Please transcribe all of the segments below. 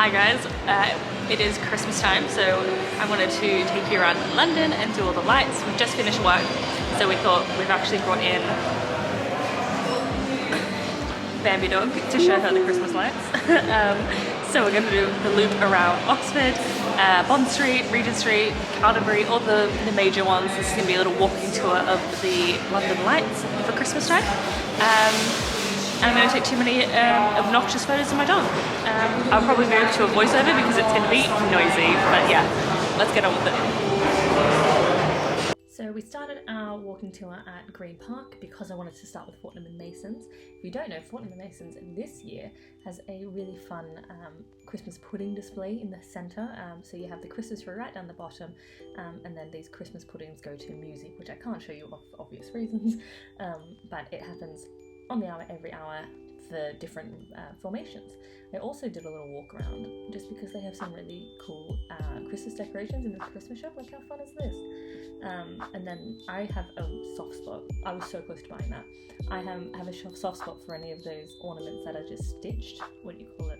Hi guys, it is Christmas time, so I wanted to take you around London and do all the lights. We've just finished work, so we thought we've actually brought in Bambi Dog to show her the Christmas lights. So we're going to do the loop around Oxford, Bond Street, Regent Street, Canterbury, all the major ones. This is going to be a little walking tour of the London lights for Christmas time. I'm going to take too many obnoxious photos of my dog. I'll probably move to a voiceover because it's going to be noisy, but yeah, let's get on with it. So we started our walking tour at Green Park because I wanted to start with Fortnum and Mason's. If you don't know, Fortnum and Mason's this year has a really fun Christmas pudding display in the centre. So you have the Christmas tree right down the bottom, and then these Christmas puddings go to music, which I can't show you for obvious reasons, but it happens on the hour, every hour, for different formations. I also did a little walk around just because they have some really cool Christmas decorations in this Christmas shop. Like, how fun is this? And then I have a soft spot. I was so close to buying that. I have a soft spot for any of those ornaments that are just stitched. What do you call it?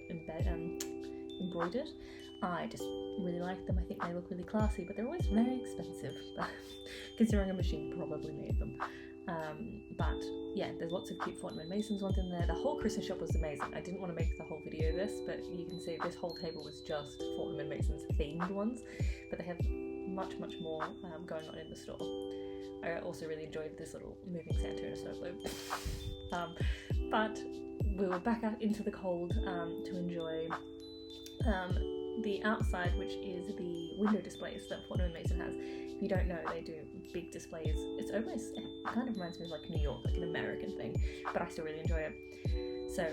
Embroidered. I just really like them. I think they look really classy, but they're always very expensive, considering a machine probably made them. But yeah, there's lots of cute Fortnum and Mason's ones in there. The whole Christmas shop was amazing. I didn't want to make the whole video of this, but you can see this whole table was just Fortnum and Mason's themed ones, but they have much more going on in the store. I also really enjoyed this little moving Santa in a snow globe. But we were back out into the cold to enjoy the outside, which is the window displays that Fortnum and Mason has. If you don't know, they do big displays. It kind of reminds me of like New York, like an American thing, but I still really enjoy it. So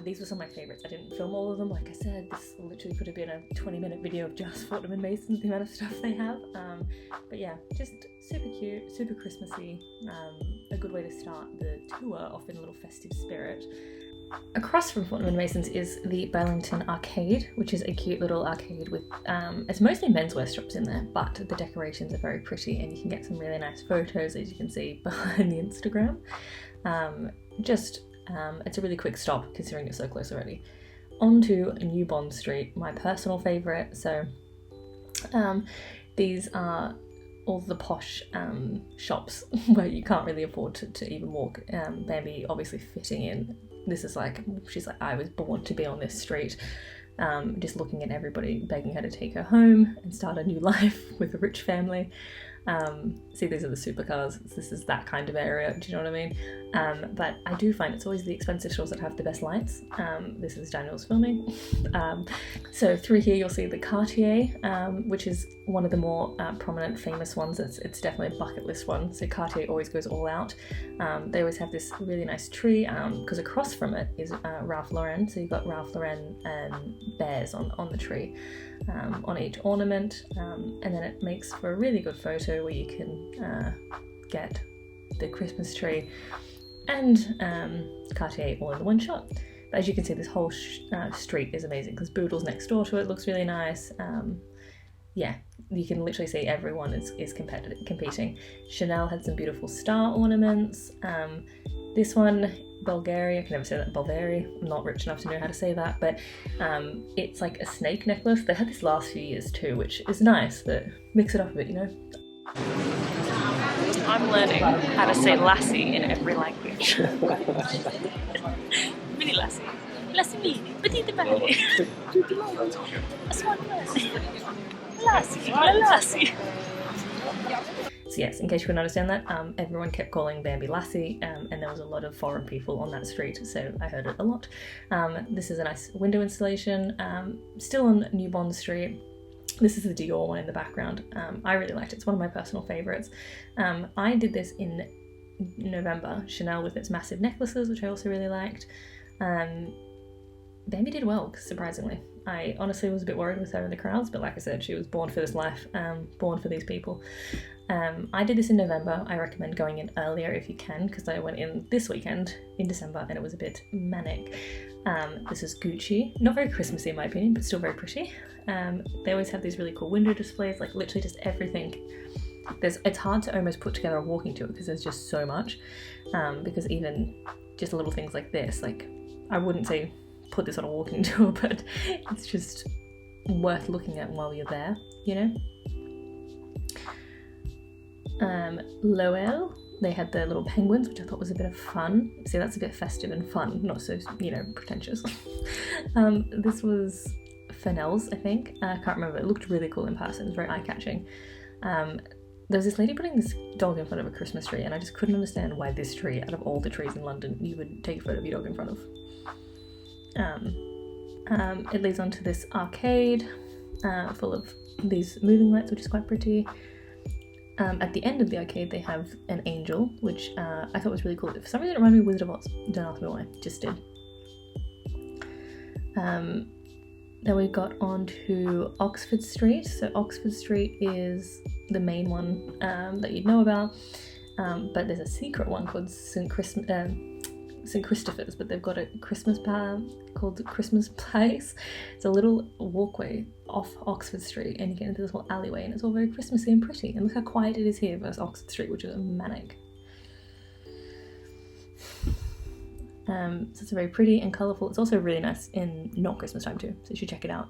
these were some of my favourites. I didn't film all of them, like I said. This literally could have been a 20-minute video of just Fortnum and Mason, the amount of stuff they have. But yeah, just super cute, super Christmassy. A good way to start the tour off in a little festive spirit. Across from Fortnum and Mason's is the Burlington Arcade, which is a cute little arcade with, it's mostly menswear shops in there, but the decorations are very pretty and you can get some really nice photos, as you can see behind the Instagram. It's a really quick stop considering it's so close already. On to New Bond Street, my personal favourite. So these are all the posh shops where you can't really afford to even walk. Bambi obviously fitting in. This is like, she's like, I was born to be on this street. Just looking at everybody begging her to take her home and start a new life with a rich family. See, these are the supercars. This is that kind of area, do you know what I mean? But I do find it's always the expensive stores that have the best lights. This is Daniel's filming. So through here you'll see the Cartier, which is one of the more prominent, famous ones. It's definitely a bucket list one. So Cartier always goes all out. They always have this really nice tree, because across from it is Ralph Lauren. So you've got Ralph Lauren bears on the tree, on each ornament, and then it makes for a really good photo where you can get the Christmas tree and Cartier all in one shot. But as you can see, this whole street is amazing because Boodle's next door to it, looks really nice. Yeah, you can literally see everyone is competing. Chanel had some beautiful star ornaments. This one, Bulgari, I can never say that, Bulgari, I'm not rich enough to know how to say that, but it's like a snake necklace. They had this last few years too, which is nice, but mix it up a bit, you know? I'm learning how to say lassie in every language. Mini lassie. Lassie mini, petite lassie. A small lassie. Lassie, la lassie. So yes, in case you couldn't understand that, everyone kept calling Bambi Lassie, and there was a lot of foreign people on that street, so I heard it a lot. This is a nice window installation, still on New Bond Street. This is the Dior one in the background. I really liked it. It's one of my personal favourites. I did this in November, Chanel with its massive necklaces, which I also really liked. Bambi did well, surprisingly. I honestly was a bit worried with her in the crowds, but like I said, she was born for this life, born for these people. I did this in November. I recommend going in earlier if you can, because I went in this weekend in December and it was a bit manic. This is Gucci. Not very Christmassy in my opinion, but still very pretty. They always have these really cool window displays, like literally just everything. It's hard to almost put together a walking tour because there's just so much. Because even just little things like this, like I wouldn't say put this on a walking tour, but it's just worth looking at while you're there, you know. Lowell, they had their little penguins, which I thought was a bit of fun. See, that's a bit festive and fun, not so, you know, pretentious. This was Fennell's, I think. I can't remember. It looked really cool in person. It was very eye-catching. There was this lady putting this dog in front of a Christmas tree, and I just couldn't understand why this tree, out of all the trees in London, you would take a photo of your dog in front of. It leads on to this arcade full of these moving lights, which is quite pretty. At the end of the arcade, they have an angel, which I thought was really cool. For some reason, it reminded me of Wizard of Oz. Don't ask me why, just did. Then we got on to Oxford Street. So Oxford Street is the main one that you'd know about, but there's a secret one called St. Christopher's, but they've got a Christmas bar called the Christmas Place. It's a little walkway off Oxford Street, and you get into this little alleyway, and it's all very Christmassy and pretty. And look how quiet it is here versus Oxford Street, which is manic. So it's very pretty and colourful. It's also really nice in not Christmas time too, so you should check it out.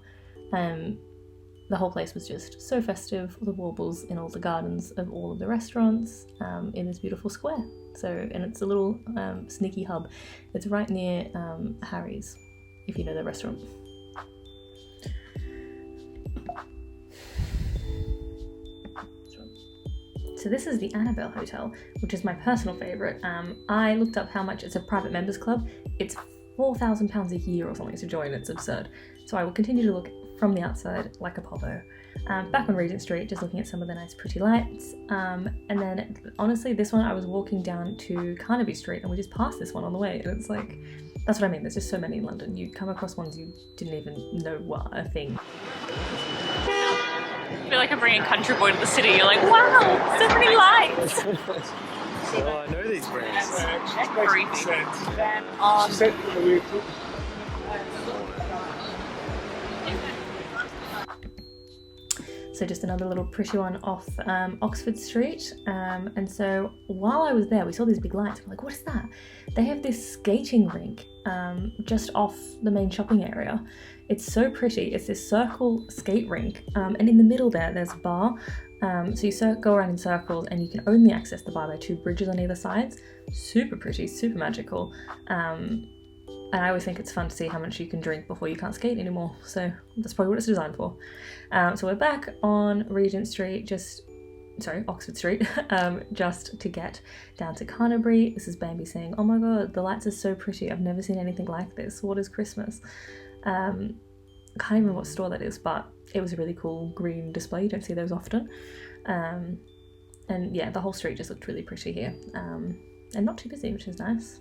The whole place was just so festive, all the warbles in all the gardens of all of the restaurants in this beautiful square. So, and it's a little sneaky hub. It's right near Harry's, if you know the restaurant. So this is the Annabelle Hotel, which is my personal favourite. I looked up how much it's a private members club. It's £4,000 a year or something to join. It's absurd. So I will continue to look from the outside like a popo. Back on Regent Street, just looking at some of the nice pretty lights. And then honestly, this one I was walking down to Carnaby Street and we just passed this one on the way. And it's like, that's what I mean. There's just so many in London. You come across ones you didn't even know were a thing. I feel like I'm bringing Country Boy to the city. You're like, wow, so many lights. Oh, I know these brands. So just another little pretty one off Oxford Street. And so while I was there, we saw these big lights. We're like, what is that? They have this skating rink just off the main shopping area. It's so pretty. It's this circle skate rink. And in the middle there's a bar. So you go around in circles and you can only access the bar by two bridges on either sides. Super pretty, super magical. And I always think it's fun to see how much you can drink before you can't skate anymore. So that's probably what it's designed for. So we're back on Regent Street, Oxford Street, just to get down to Carnaby. This is Bambi saying, oh my god, the lights are so pretty. I've never seen anything like this. What is Christmas? I can't even remember what store that is, but it was a really cool green display. You don't see those often. And yeah, the whole street just looked really pretty here. And not too busy, which is nice.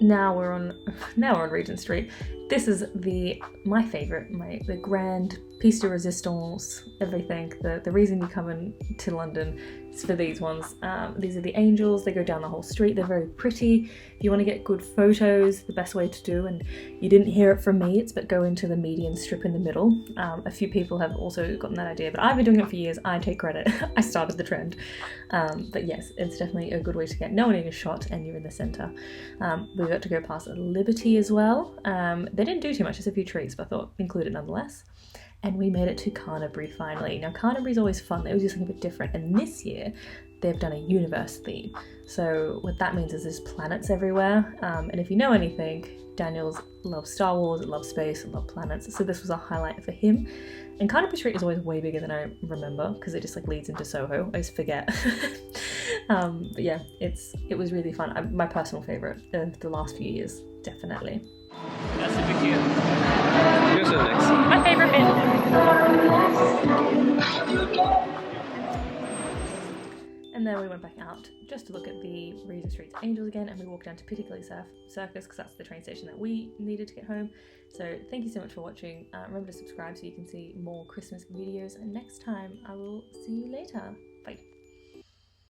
Now we're on Regent Street. This is my favourite, the grand piece de resistance, everything. The reason you come into London is for these ones. These are the angels. They go down the whole street. They're very pretty. If you want to get good photos, the best way to do, and you didn't hear it from me, but go into the median strip in the middle. A few people have also gotten that idea, but I've been doing it for years. I take credit. I started the trend. But yes, it's definitely a good way to get no one in a shot and you're in the centre. We got to go past Liberty as well. They didn't do too much, just a few trees, but I thought include it nonetheless. And we made it to Carnaby finally. Now Carnaby's always fun, they always do something a bit different, and this year they've done a universe theme. So what that means is there's planets everywhere, and if you know anything, Daniel's loves Star Wars, loves space, loves planets, so this was a highlight for him. And Carnaby Street is always way bigger than I remember, because it just like leads into Soho, I just forget. But yeah, it was really fun. My personal favourite of the last few years, definitely. That's a big deal. My favourite bit. And then we went back out just to look at the Regent Street's Angels again, and we walked down to Piccadilly Circus because that's the train station that we needed to get home. So thank you so much for watching. Remember to subscribe so you can see more Christmas videos, and next time I will see you later.